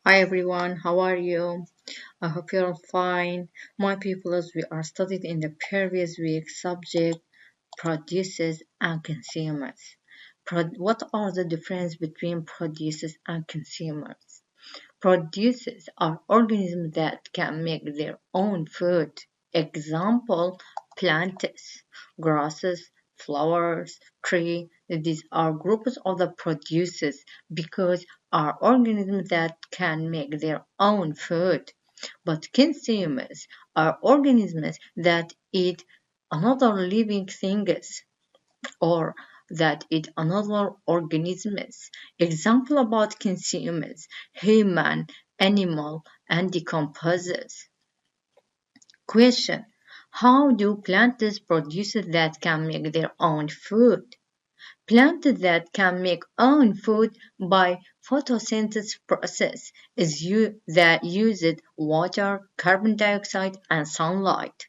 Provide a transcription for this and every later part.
Hi everyone, how are you? I hope you're fine. My people, as we are studied in the previous week subject, producers and consumers. What are the difference between producers and consumers? Producers are organisms that can make their own food. Example, plants, grasses, flowers, tree. These are groups of the producers because are organisms that can make their own food. But consumers are organisms that eat another living things or that eat another organisms. Example about consumers, human, animal, and decomposers. Question: how do plants produce that can make their own food? Plants that can make own food by photosynthesis process that uses water, carbon dioxide, and sunlight.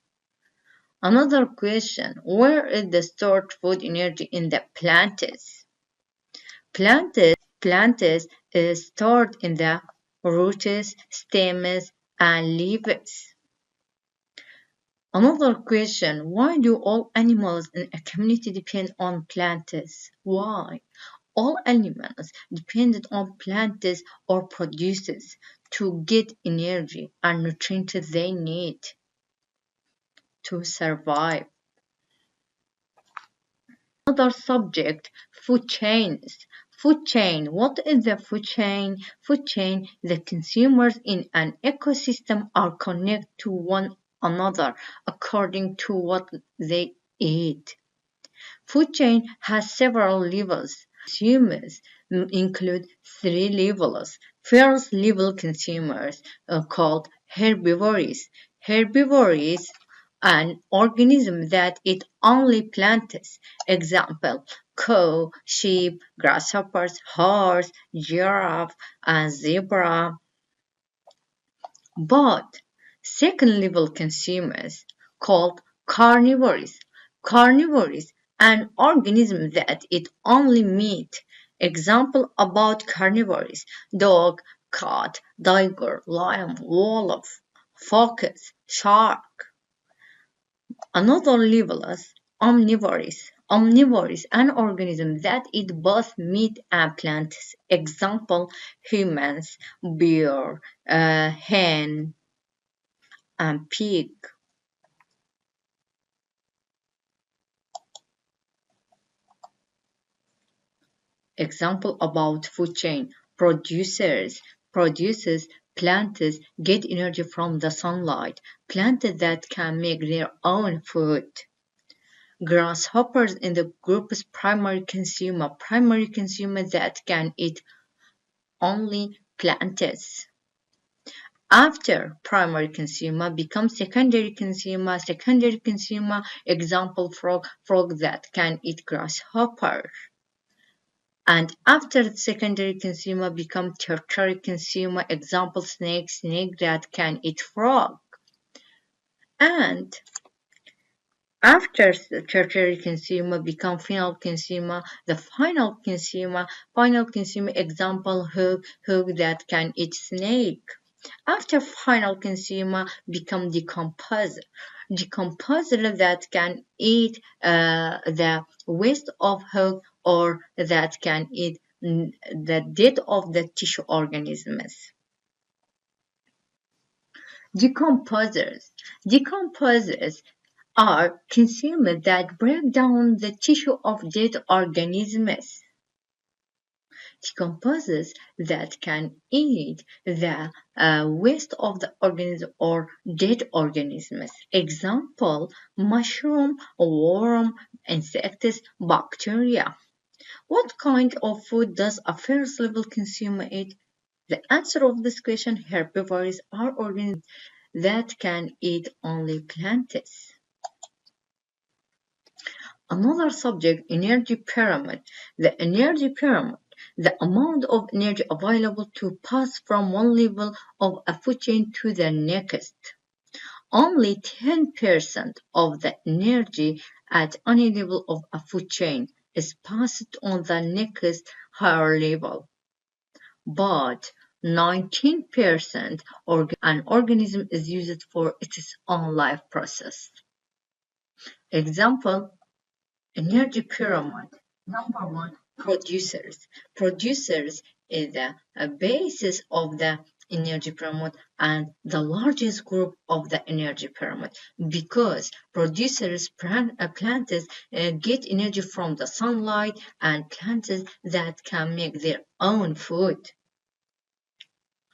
Another question: where is the stored food energy in the plants? Plants is stored in the roots, stems, and leaves. Another question: why do all animals in a community depend on plants? Why? All animals depend on plants or producers to get energy and nutrients they need to survive. Another subject, food chains. Food chain. What is the food chain? Food chain, the consumers in an ecosystem are connected to one another according to what they eat. Food chain has several levels. Consumers include three levels. First level consumers called herbivores. Herbivores an organism that eat only plants. Example, cow, sheep, grasshoppers, horse, giraffe, and zebra. But second level consumers called carnivores. Carnivores, an organism that eat only meat. Example about carnivores, dog, cat, tiger, lion, wolf, fox, shark. Another level is omnivores. Omnivores, an organism that eat both meat and plants. Example, humans, bear, hen, and pig. Example about food chain. Producers, plants get energy from the sunlight. Plants that can make their own food. Grasshoppers in the group's primary consumer that can eat only plants. After primary consumer becomes secondary consumer, example frog that can eat grasshopper. And after secondary consumer become tertiary consumer, example snake that can eat frog. And after the tertiary consumer become final consumer, the final consumer example hog that can eat snake. After final consumer become decomposer that can eat the waste of hog or that can eat the dead of the tissue organisms. Decomposers are consumers that break down the tissue of dead organisms. Decomposers that can eat the waste of the organism or dead organisms. Example, mushroom, worm, insects, bacteria. What kind of food does a first level consumer eat? The answer of this question, herbivores are organisms that can eat only plants. Another subject, energy pyramid. The energy pyramid, the amount of energy available to pass from one level of a food chain to the next. Only 10% of the energy at any level of a food chain is passed on the next higher level. But 19% an organism is used for its own life process. Example, energy pyramid. Number one, producers. Producers is a basis of the energy pyramid and the largest group of the energy pyramid because producers plants get energy from the sunlight and plants that can make their own food.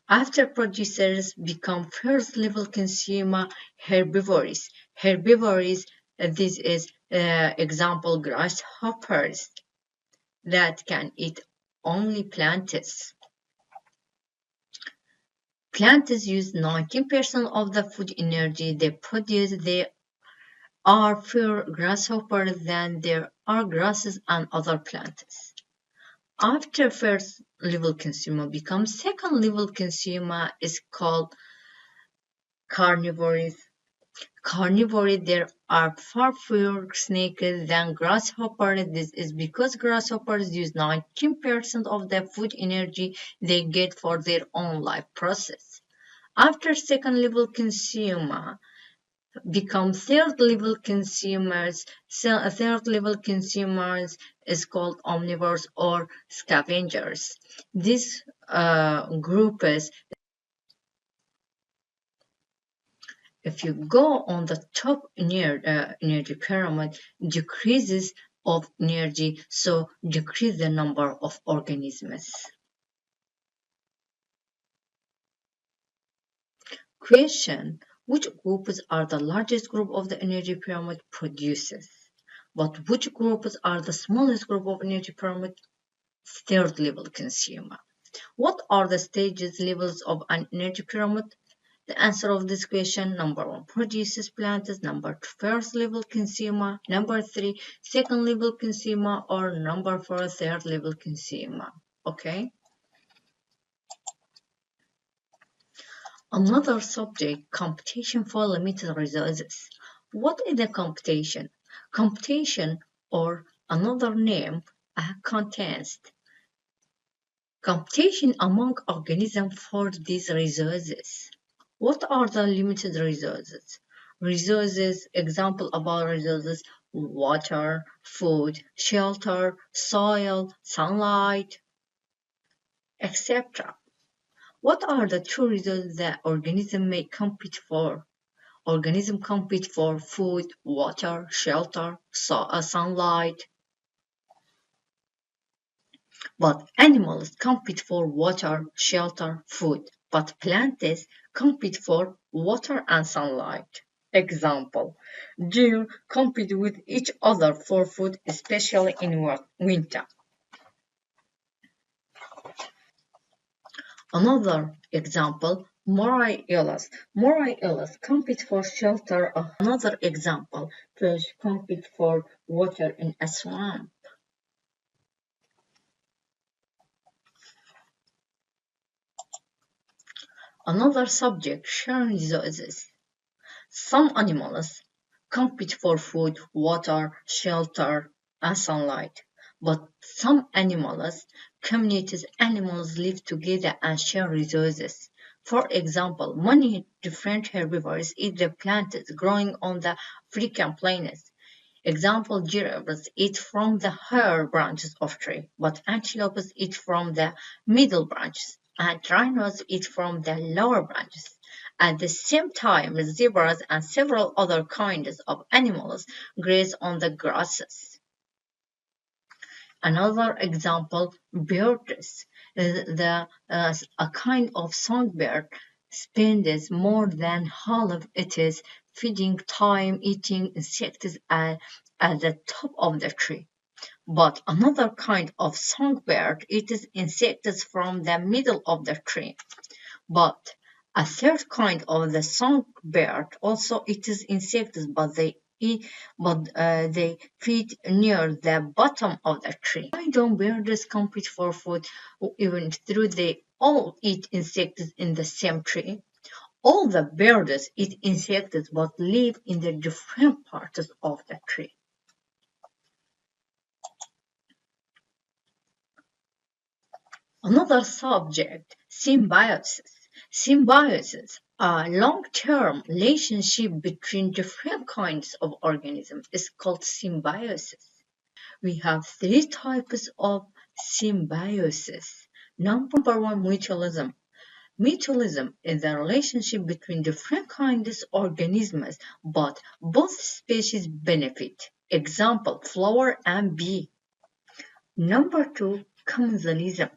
After producers become first level consumer herbivores. Herbivores, this is example grasshoppers that can eat only plants. Plants use 19% of the food energy they produce. They are fewer grasshoppers than there are grasses and other plants. After first level consumer becomes second level consumer is called carnivores. Carnivores, there are far fewer snakes than grasshoppers. This is because grasshoppers use 19% of the food energy they get for their own life process. After second level consumer become third level consumers, third level consumers is called omnivores or scavengers. This group is, if you go on the top energy pyramid, decreases of energy, so decrease the number of organisms. Question: which groups are the largest group of the energy pyramid? Producers. But which groups are the smallest group of energy pyramid? Third level consumer. What are the stages levels of an energy pyramid? The answer of this question: number one, produces plants, number two, first level consumer, number three, second level consumer, or number four, third level consumer. Okay. Another subject, competition for limited resources. What is a competition? Competition, or another name, a contest. Competition among organisms for these resources. What are the limited resources? Resources, example about resources, water, food, shelter, soil, sunlight, etc. What are the two resources that organisms may compete for? Organisms compete for food, water, shelter, sunlight. But animals compete for water, shelter, food. But plants compete for water and sunlight. Example, deer compete with each other for food, especially in winter. Another example, moray eels. Moray eels compete for shelter. Another example, fish compete for water in a swamp. Another subject, sharing resources. Some animals compete for food, water, shelter, and sunlight. But some animals, communities, animals live together and share resources. For example, many different herbivores eat the plants growing on the African plains. Example, giraffes eat from the higher branches of tree, but antelopes eat from the middle branches, and rhinos eat from the lower branches. At the same time, zebras and several other kinds of animals graze on the grasses. Another example, birds. A kind of songbird spends more than half of its feeding time eating insects at the top of the tree. But another kind of songbird eats insects from the middle of the tree. But a third kind of the songbird also eats insects, but they feed near the bottom of the tree. Why don't birds compete for food even though they all eat insects in the same tree? All the birds eat insects but live in the different parts of the tree. Another subject, symbiosis. Symbiosis are long-term relationship between different kinds of organisms. It's called symbiosis. We have three types of symbiosis. Number one, mutualism. Mutualism is the relationship between different kinds of organisms, but both species benefit. Example, flower and bee. Number two, commensalism.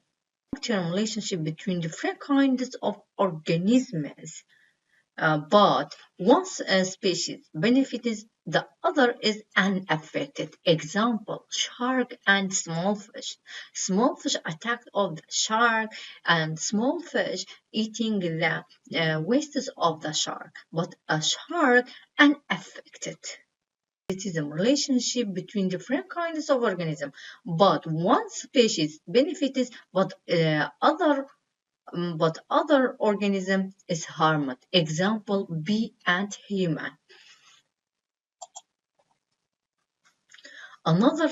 Long-term relationship between different kinds of organisms, but once a species benefits, the other is unaffected. Example, shark and small fish. Small fish attacked of the shark and small fish eating the wastes of the shark, but a shark unaffected. It is a relationship between different kinds of organisms, but one species benefits, but other organism is harmed. Example, bee and human. Another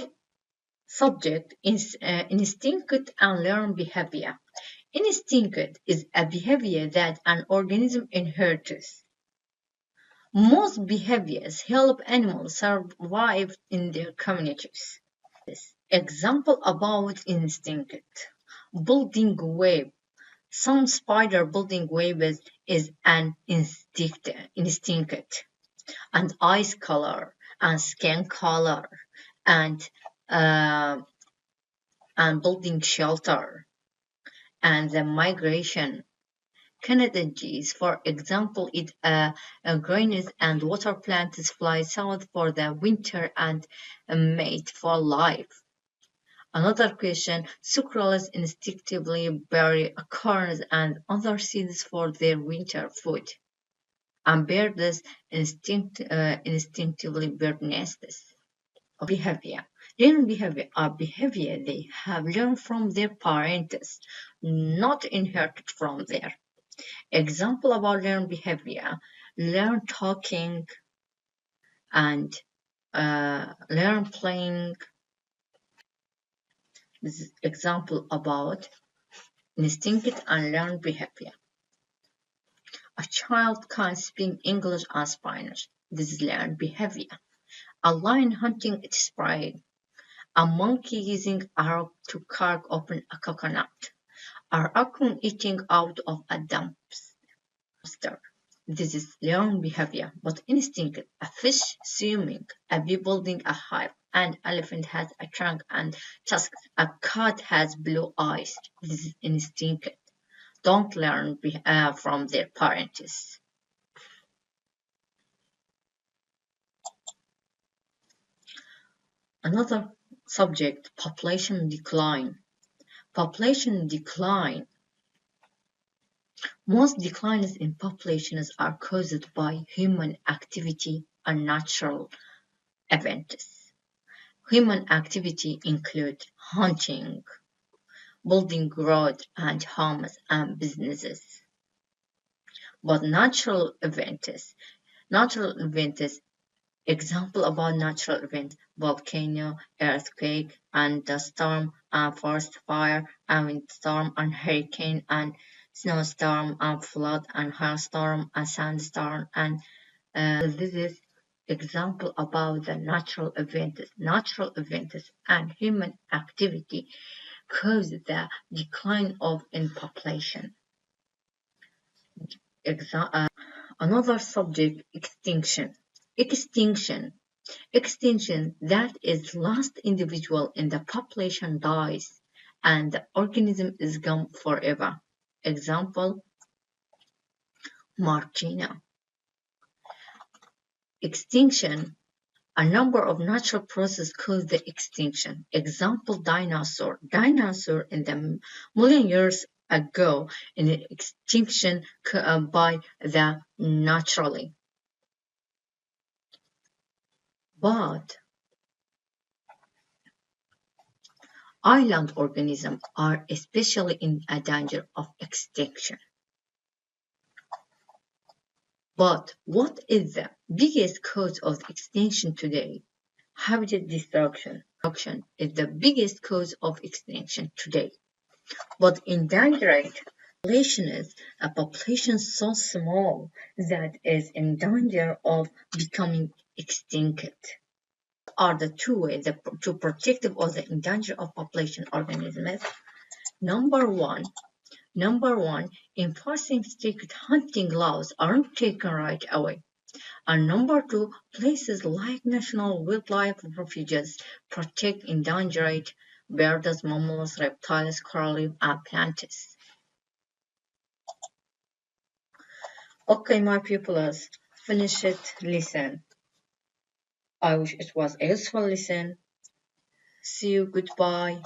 subject is instinctive and learned behavior. Instinctive is a behavior that an organism inherits. Most behaviors help animals survive in their communities. Example about instinctive. Building web. Some spider building webs is an instinct, and eyes color, and skin color, and uh, building shelter, and the migration. Canada geese, for example, eat grains and water plants fly south for the winter and mate for life. Another question, squirrels instinctively bury acorns and other seeds for their winter food, and birds instinctively build nests. Behavior. Learned behavior are behavior they have learned from their parents, not inherited from their. Example about learned behavior, learn talking and learn playing. This is example about instinctive and learned behavior. A child can speak English and Spanish. This is learned behavior. A lion hunting its prey. A monkey using arrow to carve open a coconut. A raccoon eating out of a dumpster. This is learned behavior, but instinctive. A fish swimming, a bee building a hive, an elephant has a trunk and tusks. A cat has blue eyes. This is instinctive. Don't learn from their parents. Another subject, population decline. Population decline. Most declines in populations are caused by human activity and natural events. Human activity include hunting, building roads and homes and businesses. But natural events, example about natural events, volcano, earthquake, and the storm, and forest fire, and windstorm, and hurricane, and snowstorm, and flood, and hailstorm, and sandstorm, and this is example about the natural events. Natural events and human activity cause the decline of in population. Another subject, extinction. Extinction. Extinction, that is last individual in the population dies and the organism is gone forever. Example, Martina. Extinction, a number of natural processes cause the extinction. Example, dinosaur. Dinosaur in the million years ago in the extinction by the naturally. But island organisms are especially in a danger of extinction. But what is the biggest cause of extinction today? Habitat destruction is the biggest cause of extinction today. But endangered population is a population so small that is in danger of becoming extinct. Are the two ways to protective or the endanger of population organisms? Number one, enforcing strict hunting laws aren't taken right away. And number two, places like national wildlife refuges protect endangered birds, mammals, reptiles, coral, and plants. Okay, my pupils, finish it, listen. I wish it was a useful lesson. See you, goodbye.